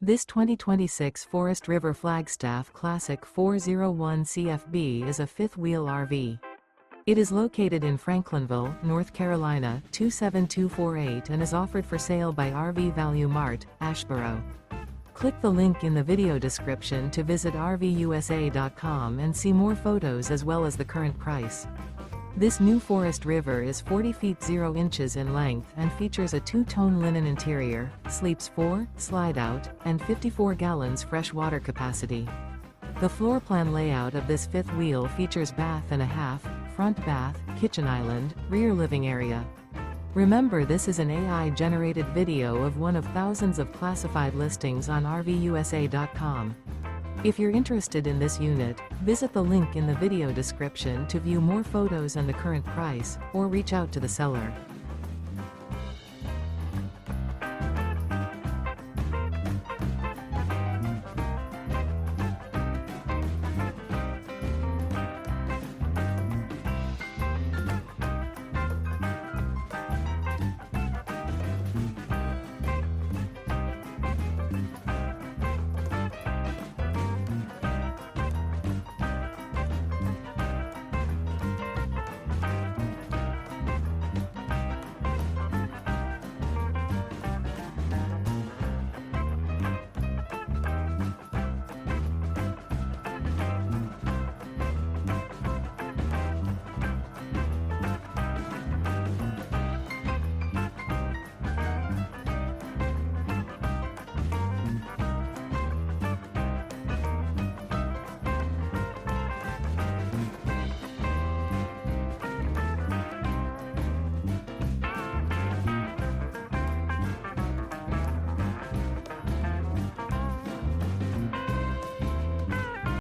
This 2026 Forest River Flagstaff Classic 401 CFB is a fifth-wheel RV. It is located in Franklinville, North Carolina 27248 and is offered for sale by RV Value Mart, Asheboro. Click the link in the video description to visit RVUSA.com and see more photos as well as the current price. This new Forest River is 40 feet 0 inches in length and features a two-tone linen interior, sleeps 4, slide-out, and 54 gallons fresh water capacity. The floor plan layout of this fifth wheel features bath and a half, front bath, kitchen island, rear living area. Remember, this is an AI-generated video of one of thousands of classified listings on RVUSA.com. If you're interested in this unit, visit the link in the video description to view more photos and the current price, or reach out to the seller.